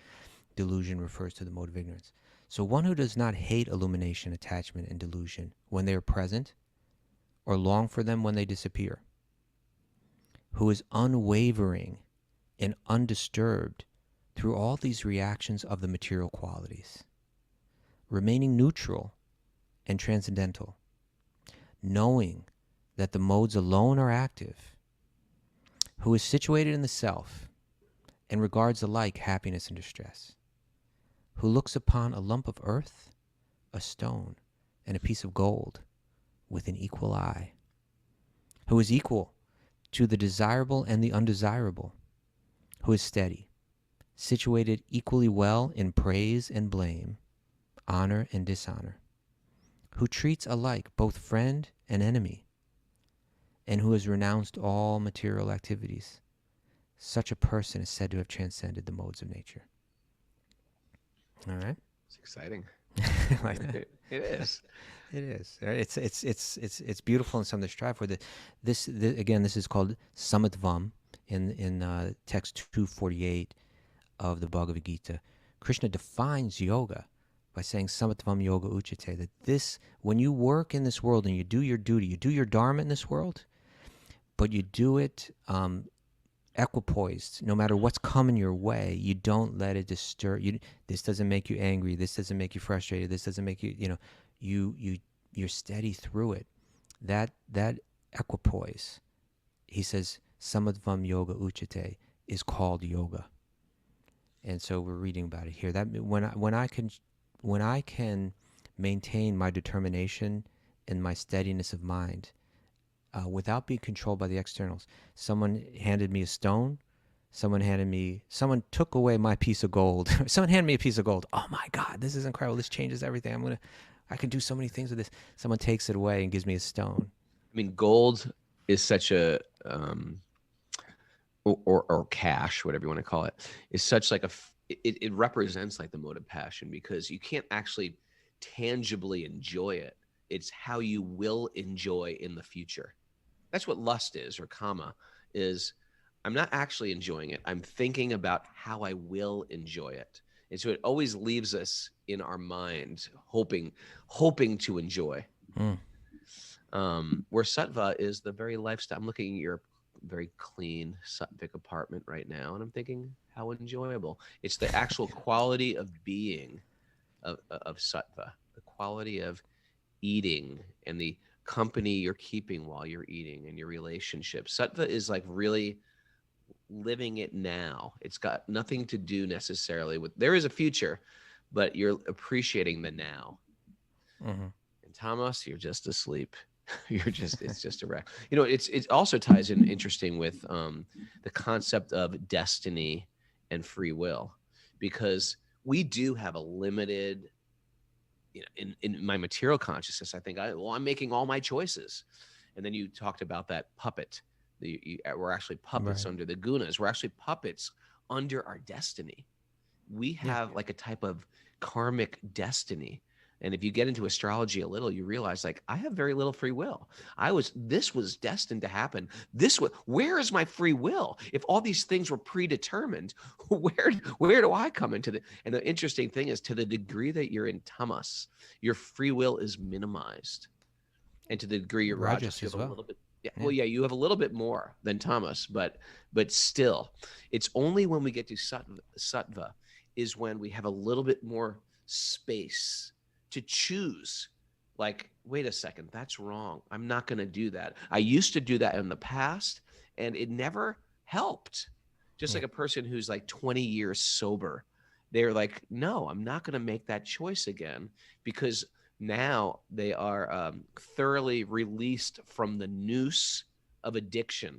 delusion refers to the mode of ignorance. So one who does not hate illumination, attachment, and delusion when they are present, or long for them when they disappear, who is unwavering and undisturbed through all these reactions of the material qualities, remaining neutral and transcendental, knowing that the modes alone are active, who is situated in the self and regards alike happiness and distress, who looks upon a lump of earth, a stone, and a piece of gold with an equal eye, who is equal to the desirable and the undesirable, who is steady, situated equally well in praise and blame, honor and dishonor, who treats alike both friend and enemy, and who has renounced all material activities. Such a person is said to have transcended the modes of nature. All right. It's exciting. Like that. It is. It is. It's beautiful and something to strive for. This again, this is called samatvam in text 248 of the Bhagavad Gita. Krishna defines yoga by saying samatvam yoga uchate, that this, when you work in this world and you do your duty, you do your dharma in this world, but you do it equipoised. No matter what's coming your way, you don't let it disturb you. This doesn't make you angry. This doesn't make you frustrated. This doesn't make you, you're steady through it. That equipoise, he says, samatvam yoga uchate, is called yoga. And so we're reading about it here. That when I can maintain my determination and my steadiness of mind without being controlled by the externals. Someone handed me a stone. Someone took away my piece of gold. Someone handed me a piece of gold. Oh my God, this is incredible. This changes everything. I can do so many things with this. Someone takes it away and gives me a stone. I mean, gold is such a, or cash, whatever you want to call it, is such like it represents like the mode of passion, because you can't actually tangibly enjoy it. It's how you will enjoy in the future. That's what lust is, or kama is. I'm not actually enjoying it. I'm thinking about how I will enjoy it. And so it always leaves us in our mind hoping to enjoy. Where sattva is the very lifestyle. I'm looking at your very clean sattvic apartment right now, and I'm thinking how enjoyable. It's the actual quality of being of sattva, the quality of eating and the company you're keeping while you're eating and your relationship. Sattva is like really living it now. It's got nothing to do necessarily with, there is a future, but you're appreciating the now. Mm-hmm. And tamas, you're just asleep. It's just a wreck. It also ties in interesting with the concept of destiny and free will, because we do have a limited, in my material consciousness, I think, I'm making all my choices. And then you talked about that puppet. We're actually puppets Right. under the gunas. We're actually puppets under our destiny. We have like a type of karmic destiny. And if you get into astrology a little, you realize, like, I have very little free will. This was destined to happen. Where is my free will? If all these things were predetermined, where do I come into and the interesting thing is, to the degree that you're in tamas, your free will is minimized. And to the degree you're rajas, you as have a well. little bit. Yeah, well, yeah, you have a little bit more than tamas, but still, it's only when we get to sattva is when we have a little bit more space to choose. Like, wait a second, that's wrong. I'm not going to do that. I used to do that in the past, and it never helped. Just like a person who's like 20 years sober, they're like, no, I'm not going to make that choice again, because now they are thoroughly released from the noose of addiction,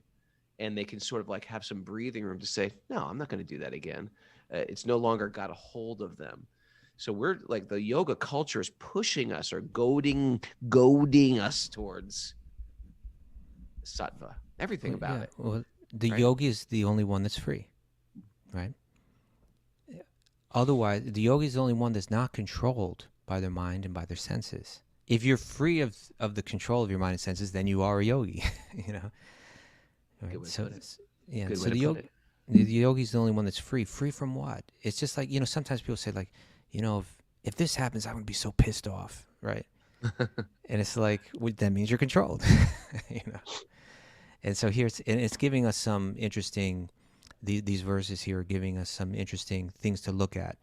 and they can sort of like have some breathing room to say, no, I'm not going to do that again. It's no longer got a hold of them. So we're like, the yoga culture is pushing us or goading us towards sattva. Everything about it. Well, the right? yogi is the only one that's free, right? Otherwise, the yogi is the only one that's not controlled by their mind and by their senses. If you're free of the control of your mind and senses, then you are a yogi. Right? Good way to So put it. yeah, Good so way to the put yogi, it. the yogi is the only one that's free. Free from what? It's just like, sometimes people say, like, if this happens, I'm gonna be so pissed off, right? And it's like, well, that means you're controlled. And so it's giving us some interesting, these verses here are giving us some interesting things to look at,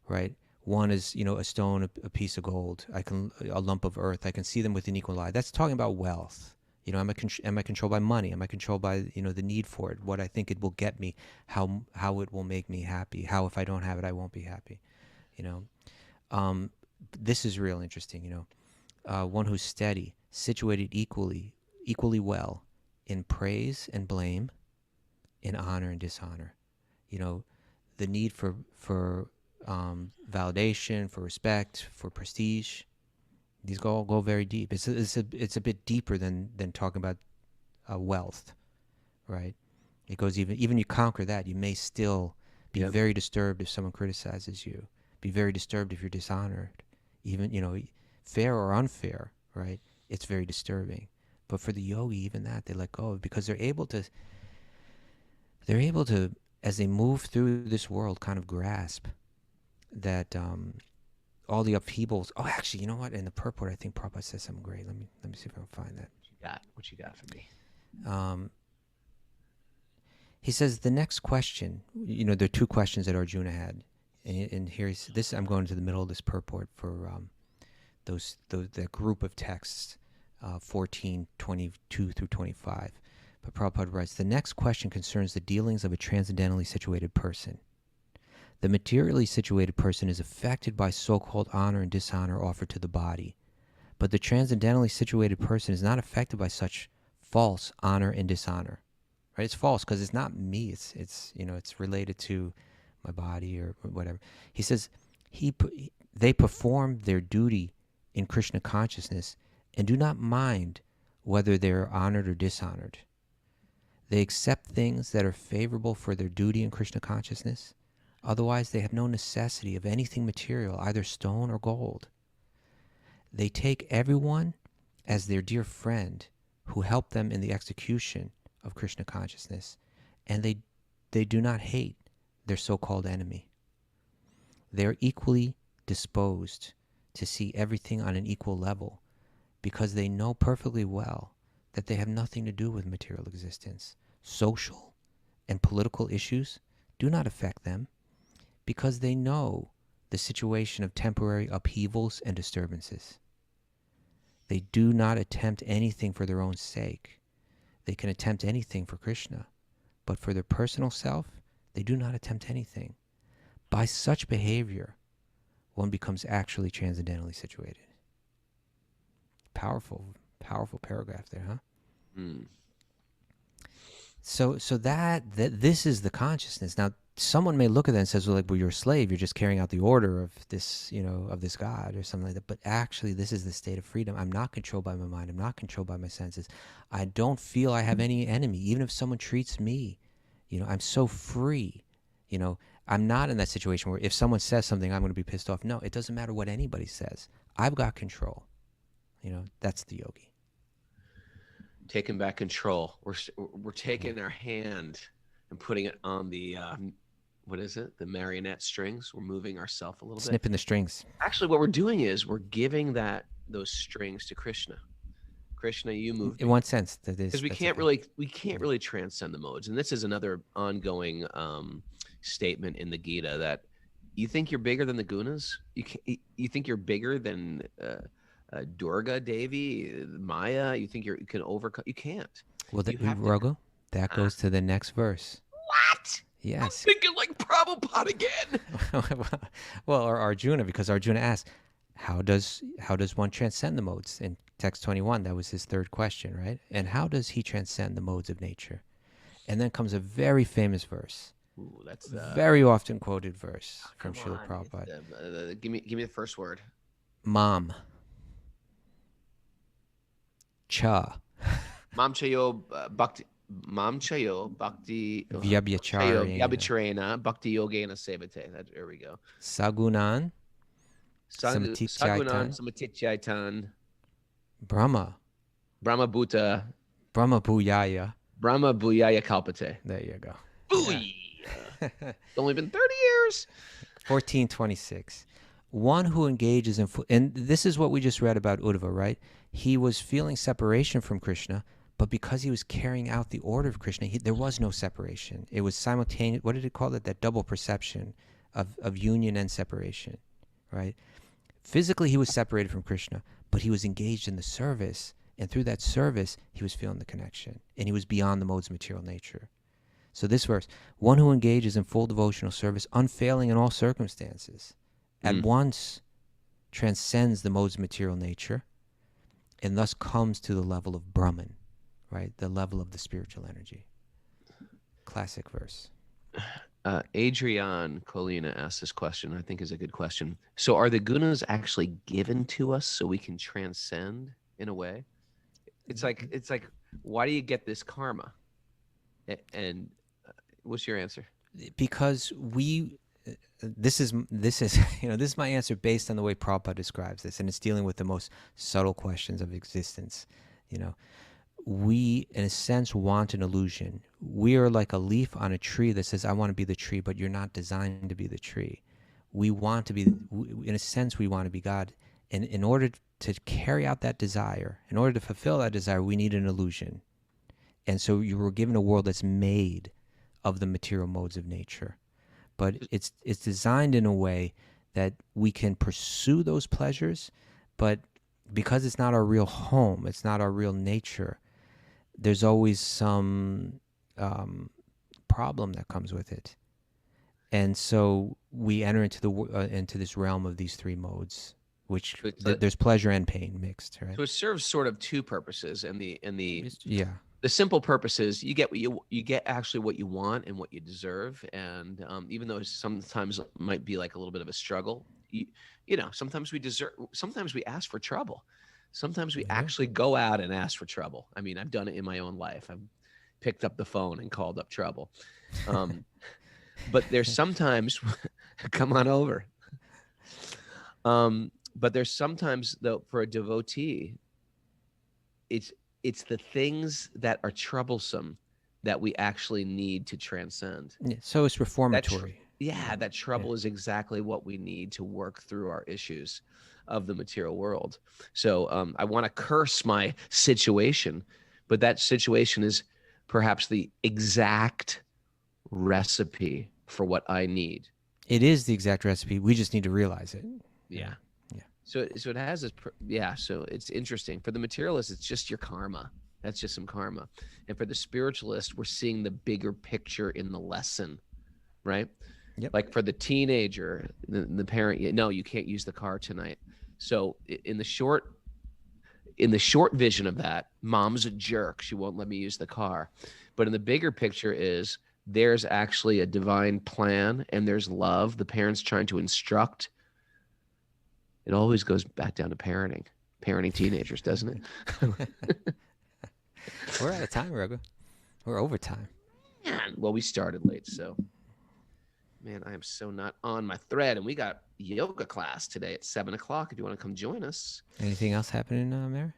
right? One is, a stone, a piece of gold, a lump of earth, I can see them with an equal eye. That's talking about wealth. Am I controlled by money? Am I controlled by, the need for it? What I think it will get me, how it will make me happy, how if I don't have it, I won't be happy, This is real interesting, one who's steady, situated equally well in praise and blame, in honor and dishonor. The need for validation, for respect, for prestige. These all go very deep. It's a bit deeper than talking about wealth, right? It goes even you conquer that, you may still be very disturbed if someone criticizes you. Be very disturbed if you're dishonored, even fair or unfair, right? It's very disturbing. But for the yogi, even that they let go of, because they're able to, as they move through this world, kind of grasp that all the upheavals. Oh, actually, you know what? In the purport, I think Prabhupada says something great. Let me see if I can find that. What you got for me? He says the next question. There are two questions that Arjuna had, and here's this. I'm going to the middle of this purport for that group of texts, 14, 22 through 25. But Prabhupada writes, the next question concerns the dealings of a transcendentally situated person. The materially situated person is affected by so-called honor and dishonor offered to the body. But the transcendentally situated person is not affected by such false honor and dishonor. Right? It's false because it's not me. It's related to my body or whatever. He says they perform their duty in Krishna consciousness and do not mind whether they are honored or dishonored. They accept things that are favorable for their duty in Krishna consciousness. Otherwise, they have no necessity of anything material, either stone or gold. They take everyone as their dear friend who helped them in the execution of Krishna consciousness, and they do not hate their so-called enemy. They are equally disposed to see everything on an equal level because they know perfectly well that they have nothing to do with material existence. Social and political issues do not affect them because they know the situation of temporary upheavals and disturbances. They do not attempt anything for their own sake. They can attempt anything for Krishna, but for their personal self, they do not attempt anything. By such behavior, one becomes actually transcendentally situated. Powerful paragraph there, huh? Mm. So that this is the consciousness. Now, someone may look at that and says, well, you're a slave. You're just carrying out the order of this, of this God or something like that. But actually, this is the state of freedom. I'm not controlled by my mind. I'm not controlled by my senses. I don't feel I have any enemy, even if someone treats me. I'm so free. I'm not in that situation where if someone says something, I'm going to be pissed off. No, it doesn't matter what anybody says. I've got control. That's the yogi. Taking back control. We're taking our hand and putting it on the what is it? The marionette strings. We're moving ourselves a little bit. Snipping the strings. Actually, what we're doing is we're giving those strings to Krishna. Krishna, you move. In one sense, that is because we can't really transcend the modes. And this is another ongoing statement in the Gita that you think you're bigger than the gunas. You think you're bigger than Durga Devi, Maya. You think you can overcome. You can't. Well, Raghu, that goes to the next verse. What? Yes. I'm thinking like Prabhupada again. Well, or Arjuna, because Arjuna asked, how does one transcend the modes? In text 21, that was his third question, right? And how does he transcend the modes of nature? And then comes a very famous verse. Ooh, that's very often quoted verse from Srila Prabhupada. Give me the first word. Mam. Cha. Mam chayo bhakti. Mam chayo bhakti. Vyabhyacharena. Bhakti-yogena sevate. There we go. Sagunan. Sagunan samatityaitan. Brahma. Brahma Bhuta. Brahma Bhuyaya. Brahma Bhuyaya Kalpate. There you go. Booyah. It's only been 30 years. 1426. One who engages in, and this is what we just read about Uddhava, right? He was feeling separation from Krishna, but because he was carrying out the order of Krishna, there was no separation. It was simultaneous. What did it call it? That double perception of union and separation, right? Physically, he was separated from Krishna, but he was engaged in the service, and through that service, he was feeling the connection, and he was beyond the modes of material nature. So this verse, one who engages in full devotional service, unfailing in all circumstances, at once transcends the modes of material nature, and thus comes to the level of Brahman, right? The level of the spiritual energy. Classic verse. Adrian Colina asked this question, I think is a good question. So are the gunas actually given to us so we can transcend in a way? It's like, why do you get this karma? And what's your answer? Because this is this is my answer based on the way Prabhupada describes this, and it's dealing with the most subtle questions of existence. We, in a sense, want an illusion. We are like a leaf on a tree that says, I want to be the tree, but you're not designed to be the tree. We want to be, in a sense, we want to be God. And in order to carry out that desire, in order to fulfill that desire, we need an illusion. And so you were given a world that's made of the material modes of nature. But it's designed in a way that we can pursue those pleasures, but because it's not our real home, it's not our real nature, there's always some problem that comes with it. And so we enter into this realm of these three modes, which there's pleasure and pain mixed, right? So it serves sort of two purposes, and the the simple purpose is you get actually what you want and what you deserve, and even though sometimes it might be like a little bit of a struggle, sometimes we ask for trouble. Sometimes we actually go out and ask for trouble. I mean, I've done it in my own life. I've picked up the phone and called up trouble. But there's sometimes, come on over. But there's sometimes, though, for a devotee, it's the things that are troublesome that we actually need to transcend. Yeah, so it's reformatory. That trouble is exactly what we need to work through our issues of the material world. So I want to curse my situation, but that situation is perhaps the exact recipe for what I need. It is the exact recipe. We just need to realize it. Yeah. So it has this. So it's interesting. For the materialist, it's just your karma. That's just some karma. And for the spiritualist, we're seeing the bigger picture in the lesson, right? Yep. Like for the teenager, the parent, no, you can't use the car tonight. So in the short, in the short vision of that, mom's a jerk. She won't let me use the car. But in the bigger picture is there's actually a divine plan and there's love. The parents trying to instruct. It always goes back down to parenting teenagers, doesn't it? We're out of time, Raghu. We're over time. Man, well, we started late, so man, I am so not on my thread. And we got yoga class today at 7:00 if you want to come join us. Anything else happening, Mary?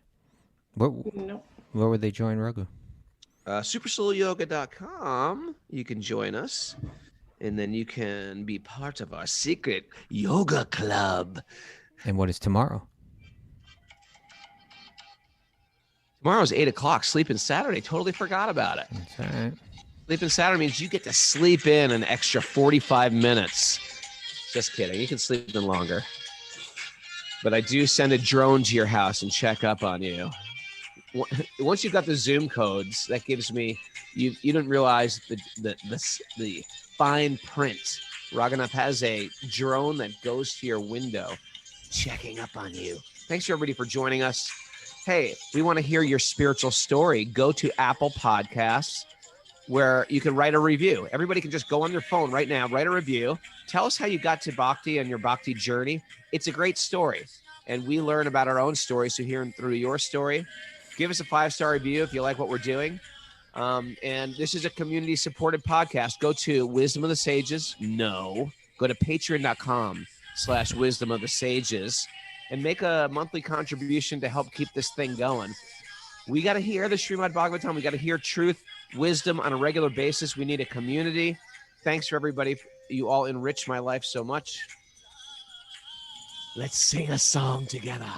Nope. Where would they join Raghu? supersoulyoga.com. You can join us, and then you can be part of our secret yoga club. And what is tomorrow? Tomorrow's 8:00. Sleeping Saturday. Totally forgot about it. That's all right. Sleeping Saturday means you get to sleep in an extra 45 minutes. Just kidding. You can sleep in longer. But I do send a drone to your house and check up on you. Once you've got the Zoom codes, that gives me, you didn't realize the fine print. Raghunath has a drone that goes to your window, checking up on you. Thanks everybody for joining us. Hey, we want to hear your spiritual story. Go to Apple Podcasts, where you can write a review. Everybody can just go on their phone right now, write a review. Tell us how you got to Bhakti and your Bhakti journey. It's a great story. And we learn about our own story. So hearing through your story, give us a 5-star review if you like what we're doing. And this is a community supported podcast. Go to Wisdom of the Sages. No. Go to patreon.com/Wisdom of the Sages and make a monthly contribution to help keep this thing going. We got to hear the Srimad Bhagavatam. We got to hear truth, wisdom on a regular basis. We need a community. Thanks for everybody. You all enrich my life so much. Let's sing a song together.